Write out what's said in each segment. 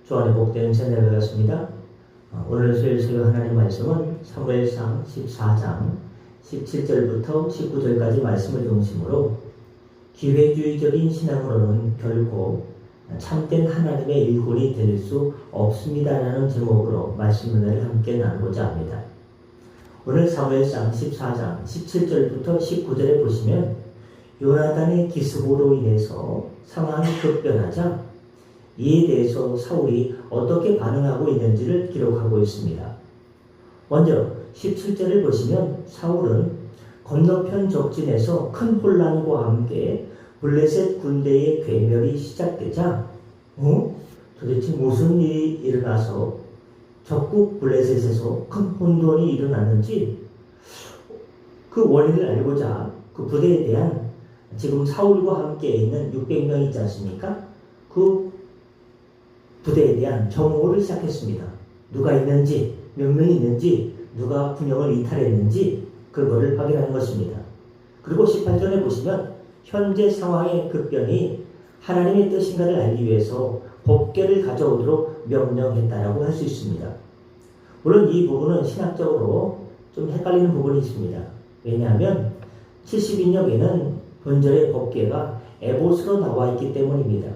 주안의 복된 새날을 같습니다. 오늘 소일 하나님 말씀은 사무엘상 14장 17절부터 19절까지 말씀을 중심으로 기회주의적인 신앙으로는 결코 참된 하나님의 일꾼이 될 수 없습니다라는 제목으로 말씀 은혜를 함께 나누고자 합니다. 오늘 사무엘상 14장 17절부터 19절에 보시면 요나단의 기습으로 인해서 상황이 급변하자 이에 대해서 사울이 어떻게 반응하고 있는지를 기록하고 있습니다. 먼저 17절을 보시면 사울은 건너편 적진에서 큰 혼란과 함께 블레셋 군대의 괴멸이 시작되자 도대체 무슨 일이 일어나서 적국 블레셋에서 큰 혼돈이 일어났는지 그 원인을 알고자 그 부대에 대한 지금 사울과 함께 있는 600명이 있지 않습니까? 그 부대에 대한 정오를 시작했습니다. 누가 있는지, 몇 명이 있는지, 누가 군영을 이탈했는지 그거를 확인하는 것입니다. 그리고 18절에 보시면 현재 상황의 급변이 하나님의 뜻인가를 알기 위해서 법궤를 가져오도록 명령했다라고 할 수 있습니다. 물론 이 부분은 신학적으로 좀 헷갈리는 부분이 있습니다. 왜냐하면 70인역에는 본절의 법궤가 에봇으로 나와 있기 때문입니다.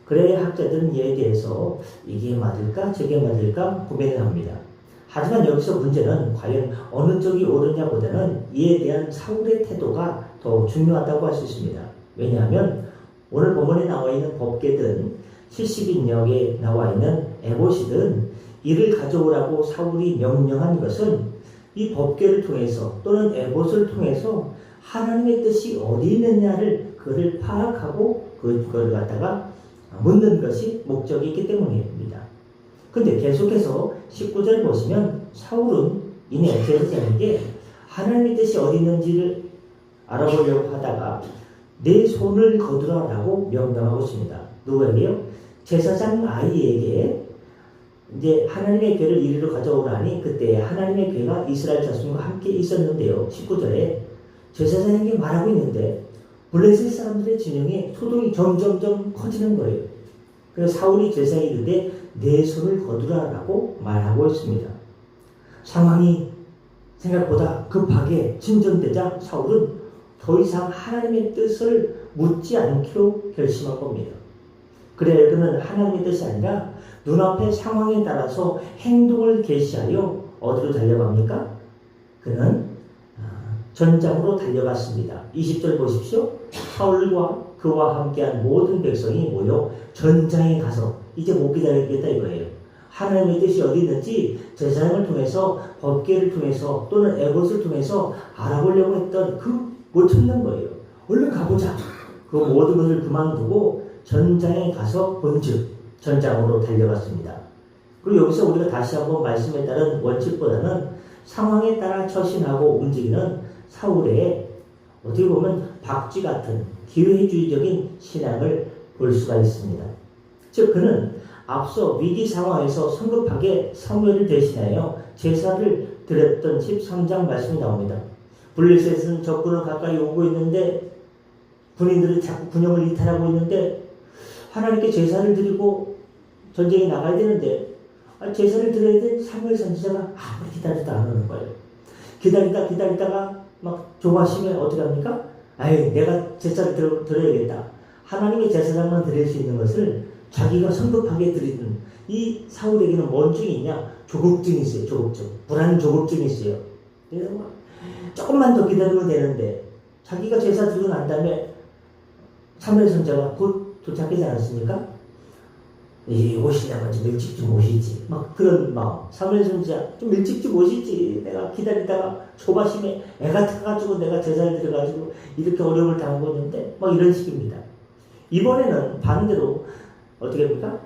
그래야 학자들은 이에 대해서 이게 맞을까 저게 맞을까 고민을 합니다. 하지만 여기서 문제는 과연 어느 쪽이 옳으냐보다는 이에 대한 사울의 태도가 더 중요하다고 할 수 있습니다. 왜냐하면 오늘 본문에 나와 있는 법궤든 70인역에 나와 있는 에봇이든 이를 가져오라고 사울이 명령한 것은 이 법궤를 통해서 또는 에봇을 통해서 하나님의 뜻이 어디 있느냐를 그를 파악하고 그걸 갖다가 묻는 것이 목적이 있기 때문입니다. 근데 계속해서 19절을 보시면 사울은 이내 제사장에게 하나님의 뜻이 어디 있는지를 알아보려고 하다가 내 손을 거두라라고 명령하고 있습니다. 누구에게요? 제사장 아이에게 이제 하나님의 궤를 이리로 가져오라니 그때 하나님의 궤가 이스라엘 자손과 함께 있었는데요. 19절에 제사장에게 말하고 있는데 블레셋 사람들의 진영에 소동이 점점점 커지는 거예요. 그래서 사울이 제사장에 이르되 내 손을 거두라라고 말하고 있습니다. 상황이 생각보다 급하게 진전되자 사울은 더 이상 하나님의 뜻을 묻지 않기로 결심한 겁니다. 그래야 그는 하나님의 뜻이 아니라 눈앞의 상황에 따라서 행동을 개시하여 어디로 달려갑니까? 그는 전장으로 달려갔습니다. 20절 보십시오. 사울과 그와 함께한 모든 백성이 모여 전장에 가서 이제 못 기다리겠다 이거예요. 하나님의 뜻이 어디 있는지 제사장을 통해서 법궤를 통해서 또는 에봇을 통해서 알아보려고 했던 못 찾는 거예요. 얼른 가보자. 그 모든 것을 그만두고 전장에 가서 본즉 전장으로 달려갔습니다. 그리고 여기서 우리가 다시 한번 말씀에 따른 원칙보다는 상황에 따라 처신하고 움직이는 사울의 어떻게 보면 박쥐 같은 기회주의적인 신앙을 볼 수가 있습니다. 즉 그는 앞서 위기 상황에서 성급하게 사무엘을 대신하여 제사를 드렸던 13장 말씀이 나옵니다. 블레셋은 적군을 가까이 오고 있는데 군인들이 자꾸 군영을 이탈하고 있는데 하나님께 제사를 드리고 전쟁에 나가야 되는데 제사를 드려야 돼 사무엘 선지자가 아무리 기다리다 안 오는 거예요. 기다리다가 막 조바심에 어떻게 합니까? 내가 제사를 드려야겠다. 하나님의 제사장만 드릴 수 있는 것을 자기가 성급하게 드리는 이 사울에게는 뭔 증이 있냐? 조급증이 있어요. 조급증. 불안 조급증이 있어요. 그래서 조금만 더 기다리면 되는데 자기가 제사 드리고 난 다음에 사무엘 선지자가 곧 도착하지 않았습니까? 오시려면 좀 일찍 좀 오시지. 막 그런 마음. 사무엘 선지자 좀 일찍 좀 오시지. 내가 기다리다가 조바심에 애가 타가지고 내가 제사를 드려가지고 이렇게 어려움을 당하고 있는데 막 이런 식입니다. 이번에는 반대로 어떻게 합니까?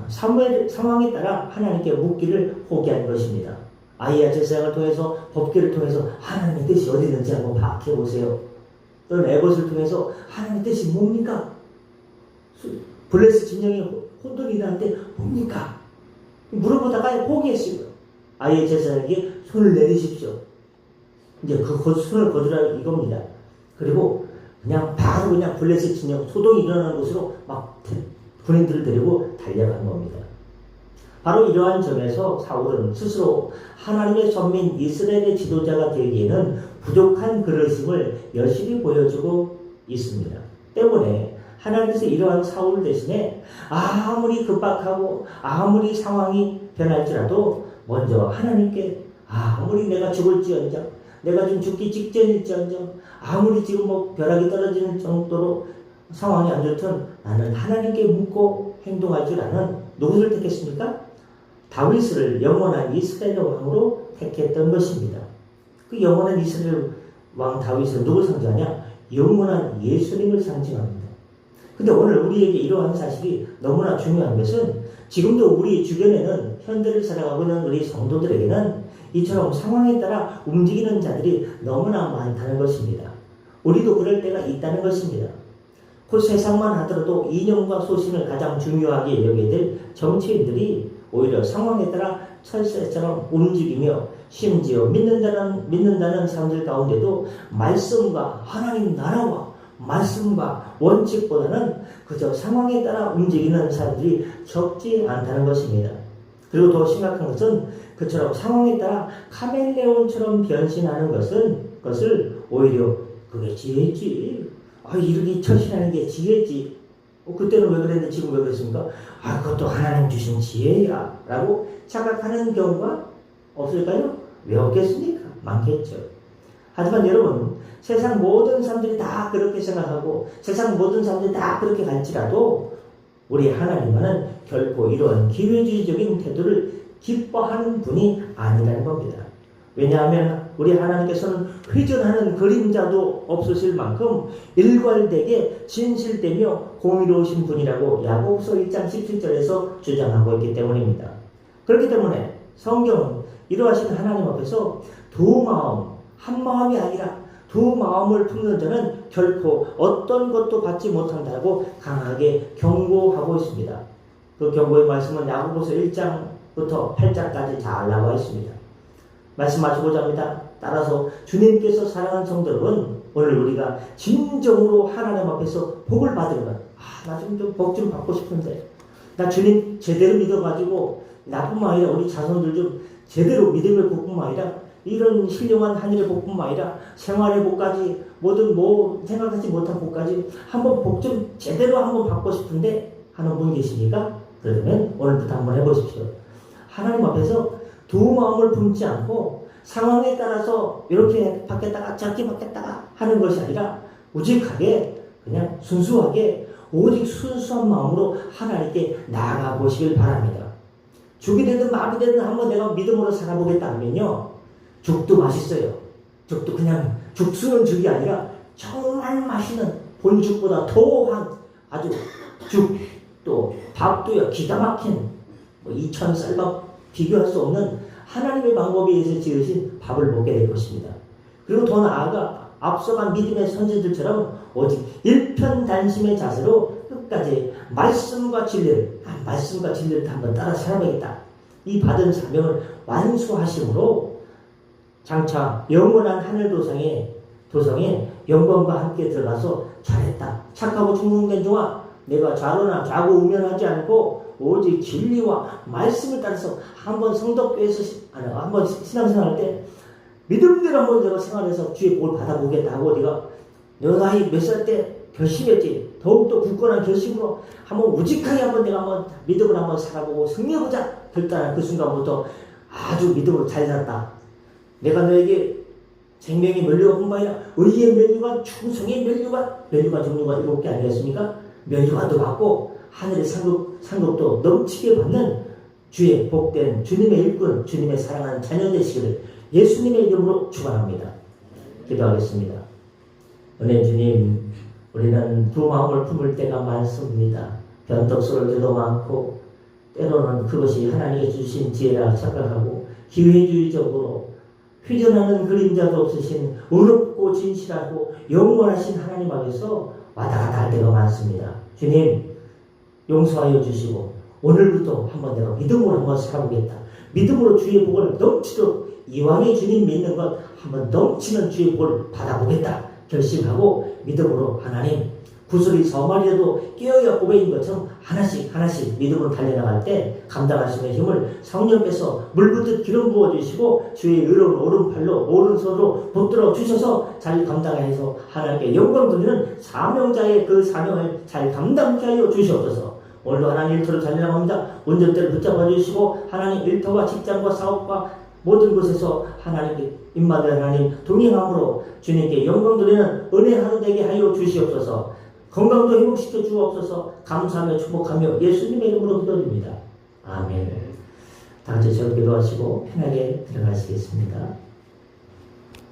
사무엘 상황에 따라 하나님께 묻기를 포기한 것입니다. 아이야 제사장을 통해서 법궤를 통해서 하나님의 뜻이 어디 있는지 한번 파악해 보세요. 또는 에봇을 통해서 하나님의 뜻이 뭡니까? 블레셋 진영에 혼돈이 나는데 뭡니까? 물어보다가 포기했어요. 아이의 제사장에게 손을 내리십시오. 이제 그 손을 거두라 이겁니다. 그리고 그냥 바로 블레셋 진영 소동이 일어나는 곳으로 막 군인들을 데리고 달려간 겁니다. 바로 이러한 점에서 사울은 스스로 하나님의 선민 이스라엘의 지도자가 되기에는 부족한 그릇임을 여실히 보여주고 있습니다. 때문에 하나님께서 이러한 사울 대신에 아무리 급박하고 아무리 상황이 변할지라도 먼저 하나님께 아무리 내가 죽을지언정, 내가 좀 죽기 직전일지언정, 아무리 지금 벼락이 떨어지는 정도로 상황이 안 좋든 나는 하나님께 묻고 행동할 줄 아는 누구를 택했습니까? 다윗을 영원한 이스라엘 왕으로 택했던 것입니다. 그 영원한 이스라엘 왕 다윗은 누굴 상징하냐? 영원한 예수님을 상징합니다. 근데 오늘 우리에게 이러한 사실이 너무나 중요한 것은 지금도 우리 주변에는 현대를 살아가고 있는 우리 성도들에게는 이처럼 상황에 따라 움직이는 자들이 너무나 많다는 것입니다. 우리도 그럴 때가 있다는 것입니다. 그 세상만 하더라도 이념과 소신을 가장 중요하게 여기게 될 정치인들이 오히려 상황에 따라 철새처럼 움직이며 심지어 믿는다는 사람들 가운데도 말씀과 하나님 나라와 말씀과 원칙보다는 그저 상황에 따라 움직이는 사람들이 적지 않다는 것입니다. 그리고 더 심각한 것은 그처럼 상황에 따라 카멜레온처럼 변신하는 것을 오히려 그게 지혜지. 이렇게 처신하는 게 지혜지. 그때는 왜 그랬는데 지금 왜 그랬습니까? 그것도 하나님 주신 지혜야 라고 착각하는 경우가 없을까요? 왜 없겠습니까? 많겠죠. 하지만 여러분, 세상 모든 사람들이 다 그렇게 생각하고 세상 모든 사람들이 다 그렇게 갈지라도 우리 하나님은 결코 이러한 기회주의적인 태도를 기뻐하는 분이 아니라는 겁니다. 왜냐하면 우리 하나님께서는 회전하는 그림자도 없으실 만큼 일괄되게 진실되며 공의로우신 분이라고 야고보서 1장 17절에서 주장하고 있기 때문입니다. 그렇기 때문에 성경은 이러하신 하나님 앞에서 두 마음, 한 마음이 아니라 두 마음을 품는 자는 결코 어떤 것도 받지 못한다고 강하게 경고하고 있습니다. 그 경고의 말씀은 야고보서 1장부터 8장까지 잘 나와 있습니다. 말씀하시고자 합니다. 따라서 주님께서 사랑하는 성도들은 오늘 우리가 진정으로 하나님 앞에서 복을 받으면 나 좀 복 좀 받고 싶은데 나 주님 제대로 믿어가지고 나뿐만 아니라 우리 자손들 좀 제대로 믿음의 복뿐만 아니라 이런 신령한 하늘의 복뿐만 아니라 생활의 복까지 모든 생각하지 못한 복까지 한번 복 좀 제대로 한번 받고 싶은데 하는 분 계십니까? 그러면 오늘부터 한번 해보십시오. 하나님 앞에서 두 마음을 품지 않고 상황에 따라서 이렇게 받겠다가 저렇게 받겠다가 하는 것이 아니라 우직하게 그냥 순수하게 오직 순수한 마음으로 하나님께 나아가 보시길 바랍니다. 죽이 되든 마비 되든 한번 내가 믿음으로 살아보겠다 하면요, 죽도 맛있어요. 죽도 그냥 죽수는 죽이 아니라 정말 맛있는 본죽보다 더한 아주 죽, 또 밥도요 기가 막힌 2천 쌀밥 비교할 수 없는 하나님의 방법에 의해서 지으신 밥을 먹게 될 것입니다. 그리고 더 나아가 앞서간 믿음의 선지들처럼 오직 일편단심의 자세로 끝까지 말씀과 진리를 한번 따라 살아보겠다. 이 받은 사명을 완수하심으로 장차 영원한 하늘 도성에 영광과 함께 들어가서 잘했다. 착하고 충성된 종아, 내가 좌로나 좌고 우면하지 않고 오직 진리와 말씀을 따라서 한번 성덕교에서 한번 신앙생활할 때 믿음대로 한번 내가 생활해서 주의 복을 받아보겠다 하고 내가 나이 몇 살 때 결심했지. 더욱더 굳건한 결심으로 한번 우직하게 내가 한번 믿음을 한번 살아보고 승리해보자 결단한 그 순간부터 아주 믿음으로 잘 살았다. 내가 너에게 생명의 면류관 뿐만 아니라 의의 면류관, 충성의 면류관 종류가 7개 아니겠습니까? 면류관도 받고 하늘의 상급도 넘치게 받는 주의 복된 주님의 일꾼, 주님의 사랑하는 자녀 되시기를 예수님의 이름으로 축원합니다. 기도하겠습니다. 은혜 주님, 우리는 두 마음을 품을 때가 많습니다. 변덕스러울 때도 많고 때로는 그것이 하나님이 주신 지혜라 착각하고 기회주의적으로 휘전하는 그림자도 없으신 어렵고 진실하고 영원하신 하나님 앞에서 왔다 갔다 할 때가 많습니다. 주님, 용서하여 주시고 오늘부터 한번 내가 믿음으로 한번 살아보겠다. 믿음으로 주의 복을 넘치도록 이왕에 주님 믿는 것 한번 넘치는 주의 복을 받아보겠다 결심하고 믿음으로 하나님 구슬이 저만이라도 끼어야 고배인 것처럼 하나씩 믿음으로 달려나갈 때 감당할 수 있는 힘을 성령께서 물붓듯 기름 부어주시고 주의 의로운 오른팔로 오른손으로 붙들어 주셔서 잘 감당해서 하나님께 영광 돌리는 사명자의 그 사명을 잘 감당케 하여 주시옵소서. 오늘도 하나님 일터로 달려나갑니다. 운전대를 붙잡아 주시고 하나님 일터와 직장과 사업과 모든 곳에서 하나님께 임마들 하나님 동행함으로 주님께 영광 돌리는 은혜 하루 되게 하여 주시옵소서. 건강도 회복시켜 주옵소서. 감사하며 축복하며 예수님의 이름으로 기도드립니다. 아멘. 다 같이 저를 기도하시고 편하게 들어가시겠습니다.